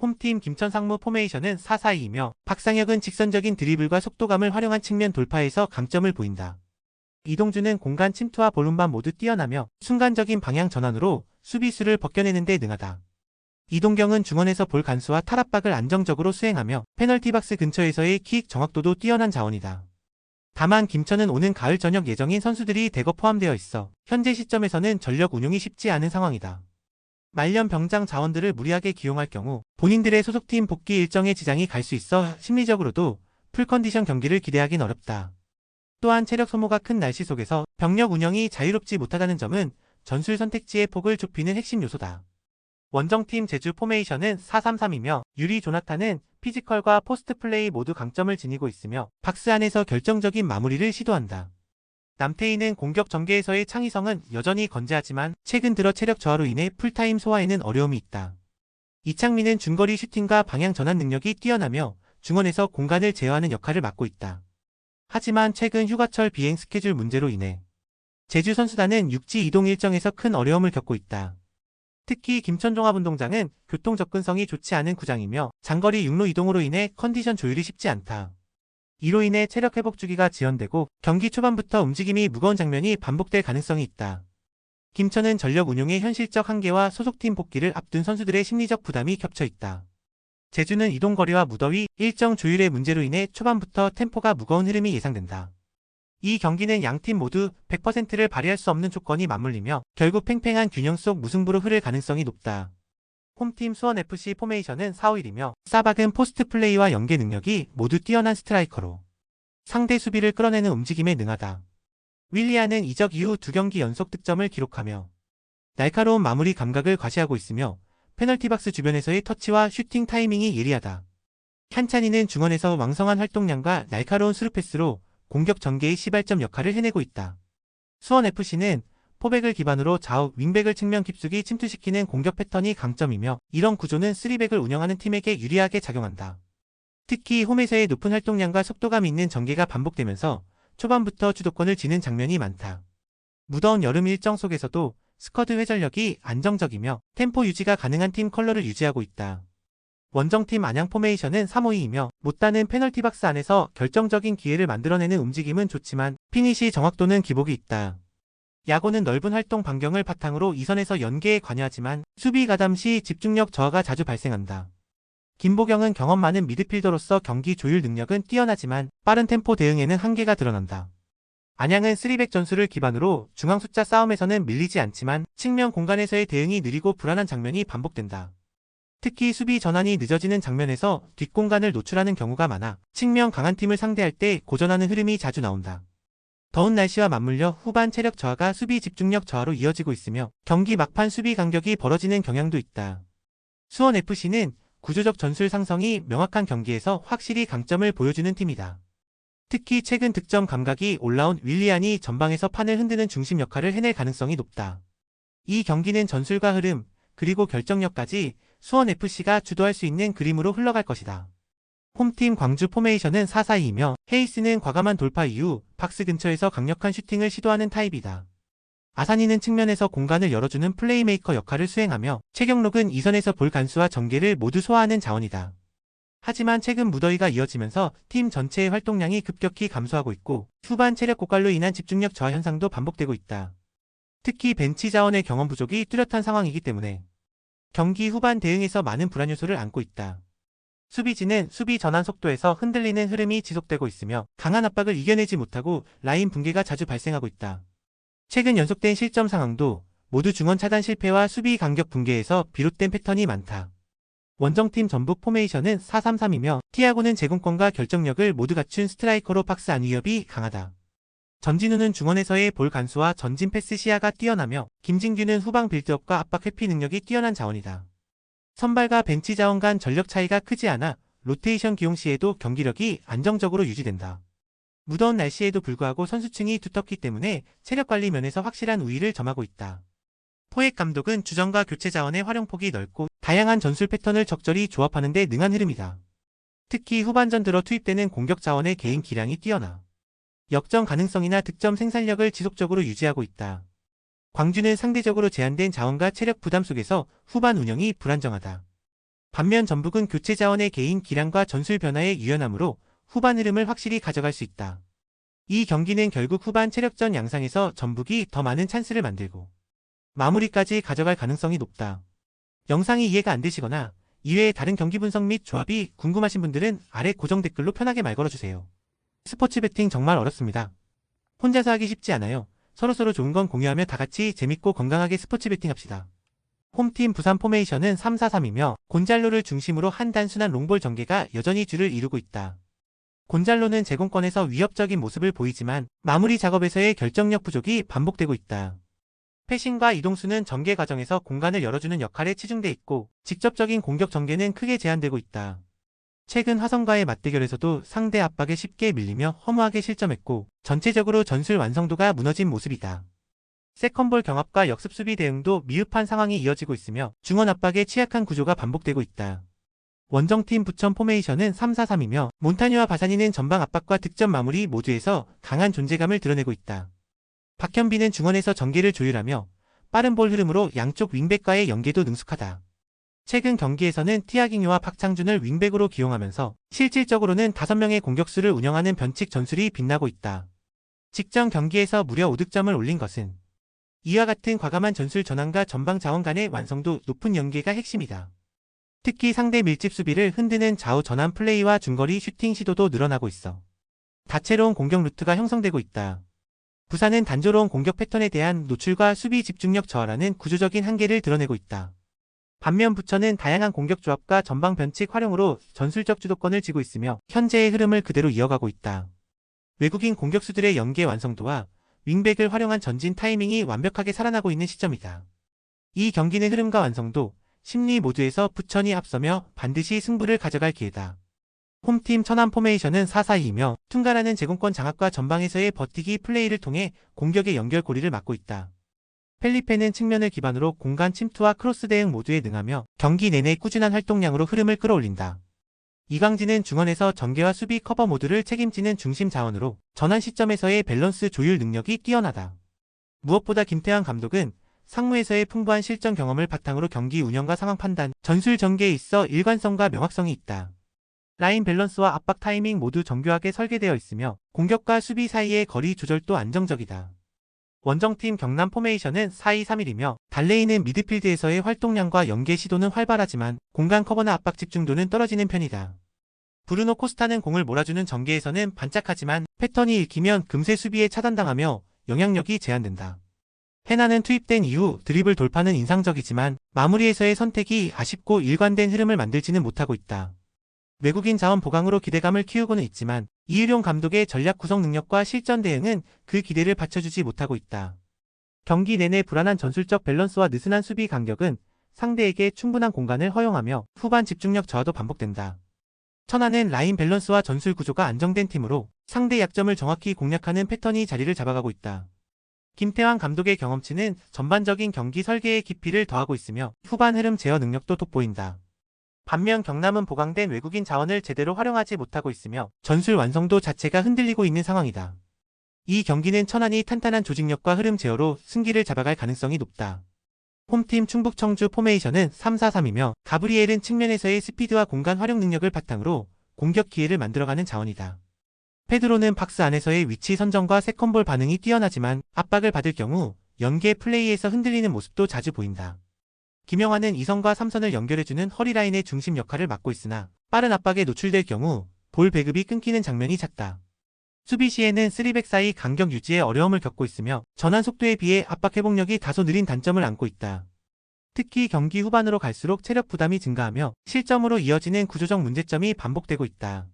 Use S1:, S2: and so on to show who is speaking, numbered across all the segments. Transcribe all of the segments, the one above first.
S1: 홈팀 김천 상무 포메이션은 4-4-2이며 박상혁은 직선적인 드리블과 속도감을 활용한 측면 돌파에서 강점을 보인다. 이동주는 공간 침투와 볼륨감 모두 뛰어나며 순간적인 방향 전환으로 수비수를 벗겨내는 데 능하다. 이동경은 중원에서 볼 간수와 탈압박을 안정적으로 수행하며 페널티 박스 근처에서의 킥 정확도도 뛰어난 자원이다. 다만 김천은 오는 가을 전역 예정인 선수들이 대거 포함되어 있어 현재 시점에서는 전력 운용이 쉽지 않은 상황이다. 말년 병장 자원들을 무리하게 기용할 경우 본인들의 소속팀 복귀 일정에 지장이 갈 수 있어 심리적으로도 풀컨디션 경기를 기대하긴 어렵다. 또한 체력 소모가 큰 날씨 속에서 병력 운영이 자유롭지 못하다는 점은 전술 선택지의 폭을 좁히는 핵심 요소다. 원정팀 제주 포메이션은 4-3-3이며 유리 조나탄은 피지컬과 포스트 플레이 모두 강점을 지니고 있으며 박스 안에서 결정적인 마무리를 시도한다. 남태희는 공격 전개에서의 창의성은 여전히 건재하지만 최근 들어 체력 저하로 인해 풀타임 소화에는 어려움이 있다. 이창민은 중거리 슈팅과 방향 전환 능력이 뛰어나며 중원에서 공간을 제어하는 역할을 맡고 있다. 하지만 최근 휴가철 비행 스케줄 문제로 인해 제주 선수단은 육지 이동 일정에서 큰 어려움을 겪고 있다. 특히 김천종합운동장은 교통 접근성이 좋지 않은 구장이며 장거리 육로 이동으로 인해 컨디션 조율이 쉽지 않다. 이로 인해 체력 회복 주기가 지연되고 경기 초반부터 움직임이 무거운 장면이 반복될 가능성이 있다. 김천은 전력 운용의 현실적 한계와 소속팀 복귀를 앞둔 선수들의 심리적 부담이 겹쳐 있다. 제주는 이동거리와 무더위, 일정 조율의 문제로 인해 초반부터 템포가 무거운 흐름이 예상된다. 이 경기는 양팀 모두 100%를 발휘할 수 없는 조건이 맞물리며 결국 팽팽한 균형 속 무승부로 흐를 가능성이 높다. 홈팀 수원FC 포메이션은 4-5-1이며 사박은 포스트 플레이와 연계 능력이 모두 뛰어난 스트라이커로 상대 수비를 끌어내는 움직임에 능하다. 윌리안은 이적 이후 2경기 연속 득점을 기록하며 날카로운 마무리 감각을 과시하고 있으며 페널티 박스 주변에서의 터치와 슈팅 타이밍이 예리하다. 한찬이는 중원에서 왕성한 활동량과 날카로운 스루패스로 공격 전개의 시발점 역할을 해내고 있다. 수원FC는 포백을 기반으로 좌우 윙백을 측면 깊숙이 침투시키는 공격 패턴이 강점이며 이런 구조는 3백을 운영하는 팀에게 유리하게 작용한다. 특히 홈에서의 높은 활동량과 속도감 있는 전개가 반복되면서 초반부터 주도권을 쥐는 장면이 많다. 무더운 여름 일정 속에서도 스쿼드 회전력이 안정적이며 템포 유지가 가능한 팀 컬러를 유지하고 있다. 원정팀 안양 포메이션은 3-5-2이며 못다는 페널티 박스 안에서 결정적인 기회를 만들어내는 움직임은 좋지만 피니시 정확도는 기복이 있다. 야구는 넓은 활동 반경을 바탕으로 이선에서 연계에 관여하지만 수비 가담 시 집중력 저하가 자주 발생한다. 김보경은 경험 많은 미드필더로서 경기 조율 능력은 뛰어나지만 빠른 템포 대응에는 한계가 드러난다. 안양은 3백 전술을 기반으로 중앙 숫자 싸움에서는 밀리지 않지만 측면 공간에서의 대응이 느리고 불안한 장면이 반복된다. 특히 수비 전환이 늦어지는 장면에서 뒷공간을 노출하는 경우가 많아 측면 강한 팀을 상대할 때 고전하는 흐름이 자주 나온다. 더운 날씨와 맞물려 후반 체력 저하가 수비 집중력 저하로 이어지고 있으며 경기 막판 수비 간격이 벌어지는 경향도 있다. 수원FC는 구조적 전술 상성이 명확한 경기에서 확실히 강점을 보여주는 팀이다. 특히 최근 득점 감각이 올라온 윌리안이 전방에서 판을 흔드는 중심 역할을 해낼 가능성이 높다. 이 경기는 전술과 흐름, 그리고 결정력까지 수원FC가 주도할 수 있는 그림으로 흘러갈 것이다. 홈팀 광주 포메이션은 4-4-2이며 헤이스는 과감한 돌파 이후 박스 근처에서 강력한 슈팅을 시도하는 타입이다. 아산이는 측면에서 공간을 열어주는 플레이메이커 역할을 수행하며 최경록은 이선에서 볼 간수와 전개를 모두 소화하는 자원이다. 하지만 최근 무더위가 이어지면서 팀 전체의 활동량이 급격히 감소하고 있고 후반 체력 고갈로 인한 집중력 저하 현상도 반복되고 있다. 특히 벤치 자원의 경험 부족이 뚜렷한 상황이기 때문에 경기 후반 대응에서 많은 불안 요소를 안고 있다. 수비진은 수비 전환 속도에서 흔들리는 흐름이 지속되고 있으며 강한 압박을 이겨내지 못하고 라인 붕괴가 자주 발생하고 있다. 최근 연속된 실점 상황도 모두 중원 차단 실패와 수비 간격 붕괴에서 비롯된 패턴이 많다. 원정팀 전북 포메이션은 4-3-3이며 티아고는 제공권과 결정력을 모두 갖춘 스트라이커로 박스 안 위협이 강하다. 전진우는 중원에서의 볼 간수와 전진 패스 시야가 뛰어나며 김진규는 후방 빌드업과 압박 회피 능력이 뛰어난 자원이다. 선발과 벤치 자원 간 전력 차이가 크지 않아 로테이션 기용 시에도 경기력이 안정적으로 유지된다. 무더운 날씨에도 불구하고 선수층이 두텁기 때문에 체력 관리 면에서 확실한 우위를 점하고 있다. 포획 감독은 주전과 교체 자원의 활용폭이 넓고 다양한 전술 패턴을 적절히 조합하는 데 능한 흐름이다. 특히 후반전 들어 투입되는 공격 자원의 개인 기량이 뛰어나 역전 가능성이나 득점 생산력을 지속적으로 유지하고 있다. 광주는 상대적으로 제한된 자원과 체력 부담 속에서 후반 운영이 불안정하다. 반면 전북은 교체 자원의 개인 기량과 전술 변화의 유연함으로 후반 흐름을 확실히 가져갈 수 있다. 이 경기는 결국 후반 체력전 양상에서 전북이 더 많은 찬스를 만들고 마무리까지 가져갈 가능성이 높다. 영상이 이해가 안 되시거나 이외의 다른 경기 분석 및 조합이 궁금하신 분들은 아래 고정 댓글로 편하게 말 걸어주세요. 스포츠 베팅 정말 어렵습니다. 혼자서 하기 쉽지 않아요. 서로서로 좋은 건 공유하며 다같이 재밌고 건강하게 스포츠 베팅합시다. 홈팀 부산 포메이션은 3-4-3이며 곤잘로를 중심으로 한 단순한 롱볼 전개가 여전히 주를 이루고 있다. 곤잘로는 제공권에서 위협적인 모습을 보이지만 마무리 작업에서의 결정력 부족이 반복되고 있다. 패싱과 이동수는 전개 과정에서 공간을 열어주는 역할에 치중돼 있고 직접적인 공격 전개는 크게 제한되고 있다. 최근 화성과의 맞대결에서도 상대 압박에 쉽게 밀리며 허무하게 실점했고 전체적으로 전술 완성도가 무너진 모습이다. 세컨볼 경합과 역습 수비 대응도 미흡한 상황이 이어지고 있으며 중원 압박에 취약한 구조가 반복되고 있다. 원정팀 부천 포메이션은 3-4-3이며 몬타뉴와 바사니는 전방 압박과 득점 마무리 모두에서 강한 존재감을 드러내고 있다. 박현빈은 중원에서 전개를 조율하며 빠른 볼 흐름으로 양쪽 윙백과의 연계도 능숙하다. 최근 경기에서는 티아깅요와 박창준을 윙백으로 기용하면서 실질적으로는 5명의 공격수를 운영하는 변칙 전술이 빛나고 있다. 직전 경기에서 무려 5득점을 올린 것은 이와 같은 과감한 전술 전환과 전방 자원 간의 완성도 높은 연계가 핵심이다. 특히 상대 밀집 수비를 흔드는 좌우 전환 플레이와 중거리 슈팅 시도도 늘어나고 있어 다채로운 공격 루트가 형성되고 있다. 부산은 단조로운 공격 패턴에 대한 노출과 수비 집중력 저하라는 구조적인 한계를 드러내고 있다. 반면 부천은 다양한 공격 조합과 전방 변칙 활용으로 전술적 주도권을 쥐고 있으며 현재의 흐름을 그대로 이어가고 있다. 외국인 공격수들의 연계 완성도와 윙백을 활용한 전진 타이밍이 완벽하게 살아나고 있는 시점이다. 이 경기는 흐름과 완성도, 심리 모두에서 부천이 앞서며 반드시 승부를 가져갈 기회다. 홈팀 천안 포메이션은 4-4-2이며 퉁가라는 제공권 장악과 전방에서의 버티기 플레이를 통해 공격의 연결고리를 막고 있다. 펠리페는 측면을 기반으로 공간 침투와 크로스 대응 모두에 능하며 경기 내내 꾸준한 활동량으로 흐름을 끌어올린다. 이광진은 중원에서 전개와 수비 커버 모두를 책임지는 중심 자원으로 전환 시점에서의 밸런스 조율 능력이 뛰어나다. 무엇보다 김태환 감독은 상무에서의 풍부한 실전 경험을 바탕으로 경기 운영과 상황 판단, 전술 전개에 있어 일관성과 명확성이 있다. 라인 밸런스와 압박 타이밍 모두 정교하게 설계되어 있으며 공격과 수비 사이의 거리 조절도 안정적이다. 원정팀 경남 포메이션은 4-2-3-1이며 달레이는 미드필드에서의 활동량과 연계 시도는 활발하지만 공간 커버나 압박 집중도는 떨어지는 편이다. 브루노 코스타는 공을 몰아주는 전개에서는 반짝하지만 패턴이 읽히면 금세 수비에 차단당하며 영향력이 제한된다. 헤나는 투입된 이후 드리블 돌파는 인상적이지만 마무리에서의 선택이 아쉽고 일관된 흐름을 만들지는 못하고 있다. 외국인 자원 보강으로 기대감을 키우고는 있지만 이유룡 감독의 전략 구성 능력과 실전 대응은 그 기대를 받쳐주지 못하고 있다. 경기 내내 불안한 전술적 밸런스와 느슨한 수비 간격은 상대에게 충분한 공간을 허용하며 후반 집중력 저하도 반복된다. 천안은 라인 밸런스와 전술 구조가 안정된 팀으로 상대 약점을 정확히 공략하는 패턴이 자리를 잡아가고 있다. 김태환 감독의 경험치는 전반적인 경기 설계의 깊이를 더하고 있으며 후반 흐름 제어 능력도 돋보인다. 반면 경남은 보강된 외국인 자원을 제대로 활용하지 못하고 있으며 전술 완성도 자체가 흔들리고 있는 상황이다. 이 경기는 천안이 탄탄한 조직력과 흐름 제어로 승기를 잡아갈 가능성이 높다. 홈팀 충북 청주 포메이션은 3-4-3이며 가브리엘은 측면에서의 스피드와 공간 활용 능력을 바탕으로 공격 기회를 만들어가는 자원이다. 페드로는 박스 안에서의 위치 선정과 세컨볼 반응이 뛰어나지만 압박을 받을 경우 연계 플레이에서 흔들리는 모습도 자주 보인다. 김영환은 2선과 3선을 연결해주는 허리라인의 중심 역할을 맡고 있으나 빠른 압박에 노출될 경우 볼 배급이 끊기는 장면이 잦다. 수비 시에는 3백 사이 간격 유지에 어려움을 겪고 있으며 전환 속도에 비해 압박 회복력이 다소 느린 단점을 안고 있다. 특히 경기 후반으로 갈수록 체력 부담이 증가하며 실점으로 이어지는 구조적 문제점이 반복되고 있다.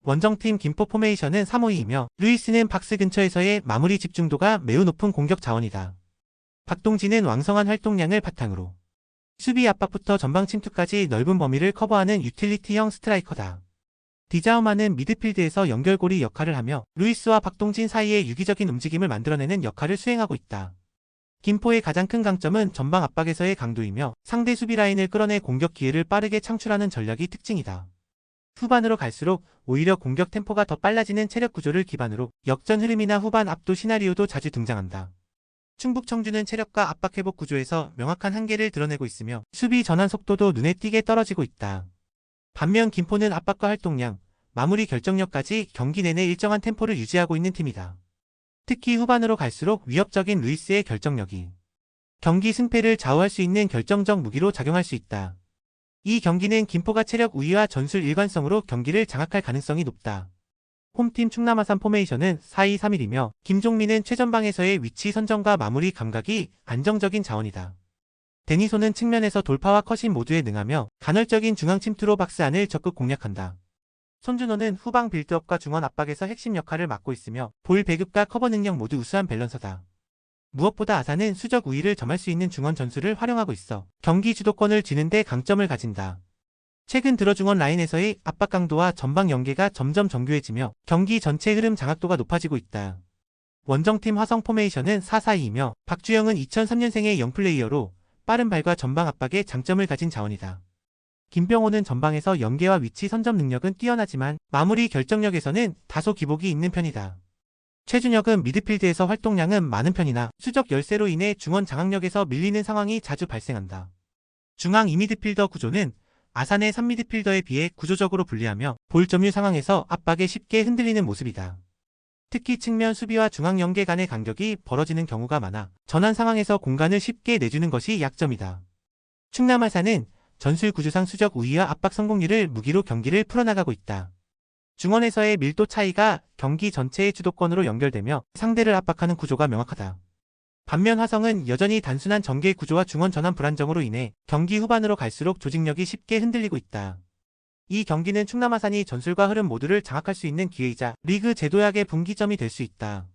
S1: 원정팀 김포 포메이션은 3-5-2이며 루이스는 박스 근처에서의 마무리 집중도가 매우 높은 공격 자원이다. 박동진은 왕성한 활동량을 바탕으로 수비 압박부터 전방 침투까지 넓은 범위를 커버하는 유틸리티형 스트라이커다. 디자우마는 미드필드에서 연결고리 역할을 하며 루이스와 박동진 사이의 유기적인 움직임을 만들어내는 역할을 수행하고 있다. 김포의 가장 큰 강점은 전방 압박에서의 강도이며 상대 수비 라인을 끌어내 공격 기회를 빠르게 창출하는 전략이 특징이다. 후반으로 갈수록 오히려 공격 템포가 더 빨라지는 체력 구조를 기반으로 역전 흐름이나 후반 압도 시나리오도 자주 등장한다. 충북 청주는 체력과 압박 회복 구조에서 명확한 한계를 드러내고 있으며 수비 전환 속도도 눈에 띄게 떨어지고 있다. 반면 김포는 압박과 활동량, 마무리 결정력까지 경기 내내 일정한 템포를 유지하고 있는 팀이다. 특히 후반으로 갈수록 위협적인 루이스의 결정력이 경기 승패를 좌우할 수 있는 결정적 무기로 작용할 수 있다. 이 경기는 김포가 체력 우위와 전술 일관성으로 경기를 장악할 가능성이 높다. 홈팀 충남 아산 포메이션은 4-2-3-1이며 김종민은 최전방에서의 위치 선정과 마무리 감각이 안정적인 자원이다. 데니소는 측면에서 돌파와 컷인 모두에 능하며 간헐적인 중앙 침투로 박스 안을 적극 공략한다. 손준호는 후방 빌드업과 중원 압박에서 핵심 역할을 맡고 있으며 볼 배급과 커버 능력 모두 우수한 밸런서다. 무엇보다 아산은 수적 우위를 점할 수 있는 중원 전술을 활용하고 있어 경기 주도권을 쥐는 데 강점을 가진다. 최근 들어 중원 라인에서의 압박 강도와 전방 연계가 점점 정교해지며 경기 전체 흐름 장악도가 높아지고 있다. 원정팀 화성 포메이션은 4-4-2이며 박주영은 2003년생의 영플레이어로 빠른 발과 전방 압박에 장점을 가진 자원이다. 김병호는 전방에서 연계와 위치 선점 능력은 뛰어나지만 마무리 결정력에서는 다소 기복이 있는 편이다. 최준혁은 미드필드에서 활동량은 많은 편이나 수적 열세로 인해 중원 장악력에서 밀리는 상황이 자주 발생한다. 중앙 2미드필더 구조는 아산의 3미드필더에 비해 구조적으로 불리하며 볼 점유 상황에서 압박에 쉽게 흔들리는 모습이다. 특히 측면 수비와 중앙 연계 간의 간격이 벌어지는 경우가 많아 전환 상황에서 공간을 쉽게 내주는 것이 약점이다. 충남 아산은 전술 구조상 수적 우위와 압박 성공률을 무기로 경기를 풀어나가고 있다. 중원에서의 밀도 차이가 경기 전체의 주도권으로 연결되며 상대를 압박하는 구조가 명확하다. 반면 화성은 여전히 단순한 전개 구조와 중원 전환 불안정으로 인해 경기 후반으로 갈수록 조직력이 쉽게 흔들리고 있다. 이 경기는 충남 아산이 전술과 흐름 모두를 장악할 수 있는 기회이자 리그 제도약의 분기점이 될 수 있다.